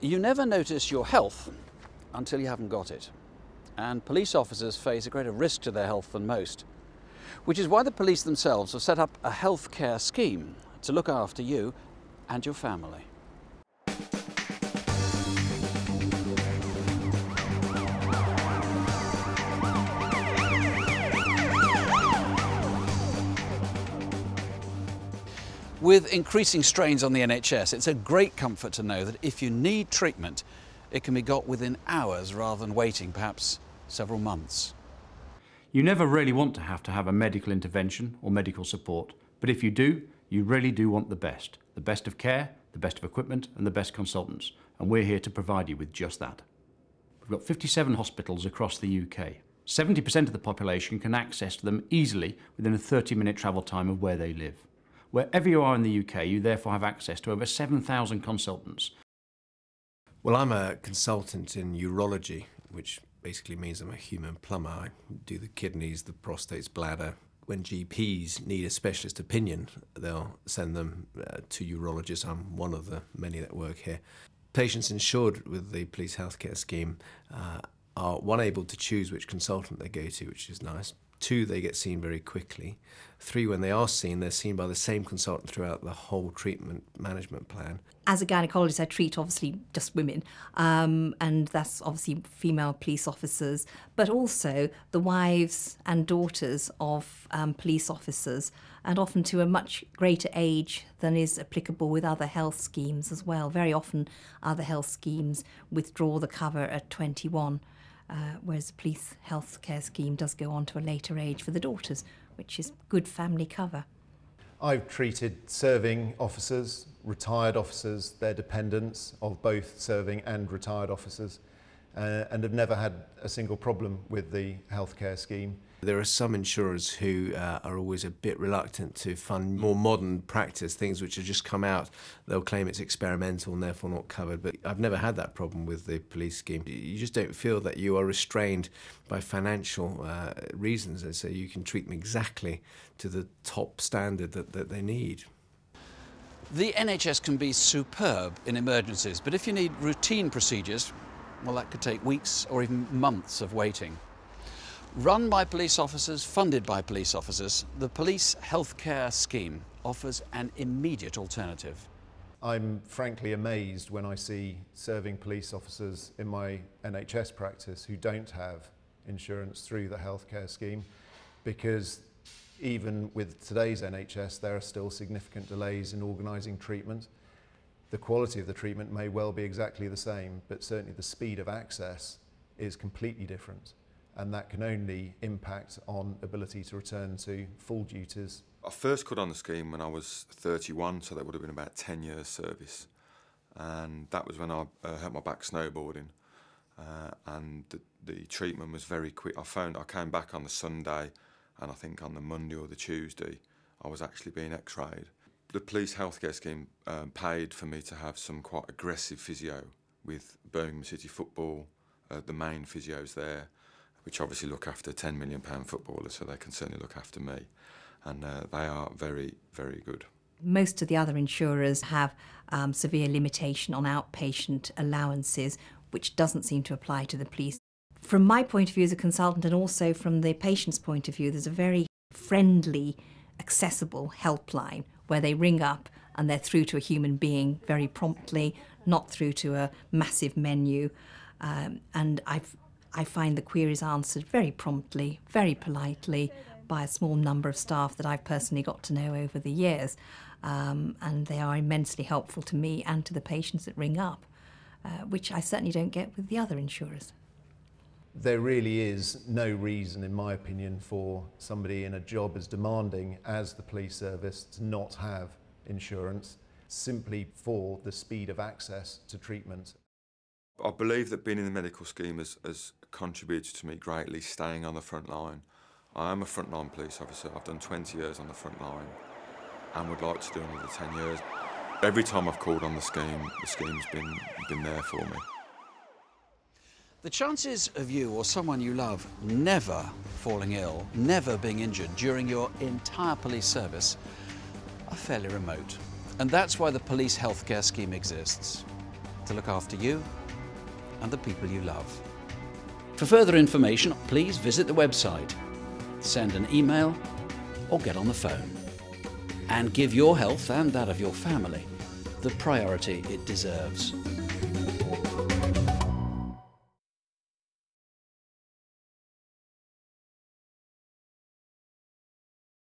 You never notice your health until you haven't got it. And police officers face a greater risk to their health than most, which is why the police themselves have set up a healthcare scheme to look after you and your family. With increasing strains on the NHS, it's a great comfort to know that if you need treatment, it can be got within hours rather than waiting perhaps several months. You never really want to have a medical intervention or medical support, but if you do, you really do want the best of care, the best of equipment and the best consultants, and we're here to provide you with just that. We've got 57 hospitals across the UK. 70% of the population can access them easily within a 30-minute travel time of where they live. Wherever you are in the UK, you therefore have access to over 7,000 consultants. Well, I'm a consultant in urology, which basically means I'm a human plumber. I do the kidneys, the prostates, bladder. When GPs need a specialist opinion, they'll send them to urologists. I'm one of the many that work here. Patients insured with the police healthcare scheme are, one, able to choose which consultant they go to, which is nice. 2, they get seen very quickly. 3, when they are seen, they're seen by the same consultant throughout the whole treatment management plan. As a gynaecologist, I treat obviously just women, and that's obviously female police officers, but also the wives and daughters of police officers, and often to a much greater age than is applicable with other health schemes as well. Very often other health schemes withdraw the cover at 21. Whereas the police healthcare scheme does go on to a later age for the daughters, which is good family cover. I've treated serving officers, retired officers, their dependents of both serving and retired officers, and have never had a single problem with the healthcare scheme. There are some insurers who are always a bit reluctant to fund more modern practice, things which have just come out. They'll claim it's experimental and therefore not covered, but I've never had that problem with the police scheme. You just don't feel that you are restrained by financial reasons, and so you can treat them exactly to the top standard that they need. The NHS can be superb in emergencies, but if you need routine procedures, well, that could take weeks or even months of waiting. Run by police officers, funded by police officers, the Police Healthcare Scheme offers an immediate alternative. I'm frankly amazed when I see serving police officers in my NHS practice who don't have insurance through the healthcare scheme, because even with today's NHS, there are still significant delays in organising treatment. The quality of the treatment may well be exactly the same, but certainly the speed of access is completely different. And that can only impact on ability to return to full duties. I first got on the scheme when I was 31, so that would have been about 10 years service. And that was when I hurt my back snowboarding. And the treatment was very quick. I came back on the Sunday, and I think on the Monday or the Tuesday, I was actually being x-rayed. The police healthcare scheme paid for me to have some quite aggressive physio with Birmingham City Football, the main physios there, which obviously look after £10 million footballers, so they can certainly look after me. And they are very, very good. Most of the other insurers have severe limitation on outpatient allowances, which doesn't seem to apply to the police. From my point of view as a consultant, and also from the patient's point of view, there's a very friendly, accessible helpline where they ring up and they're through to a human being very promptly, not through to a massive menu. And I find the queries answered very promptly, very politely by a small number of staff that I've personally got to know over the years. And they are immensely helpful to me and to the patients that ring up, which I certainly don't get with the other insurers. There really is no reason, in my opinion, for somebody in a job as demanding as the police service to not have insurance, simply for the speed of access to treatment. I believe that being in the medical scheme has contributed to me greatly staying on the front line. I am a frontline police officer. I've done 20 years on the front line and would like to do another 10 years. Every time I've called on the scheme's been there for me. The chances of you or someone you love never falling ill, never being injured during your entire police service are fairly remote. And that's why the Police Healthcare Scheme exists. to look after you and the people you love. For further information, please visit the website, send an email, or get on the phone. And give your health and that of your family the priority it deserves.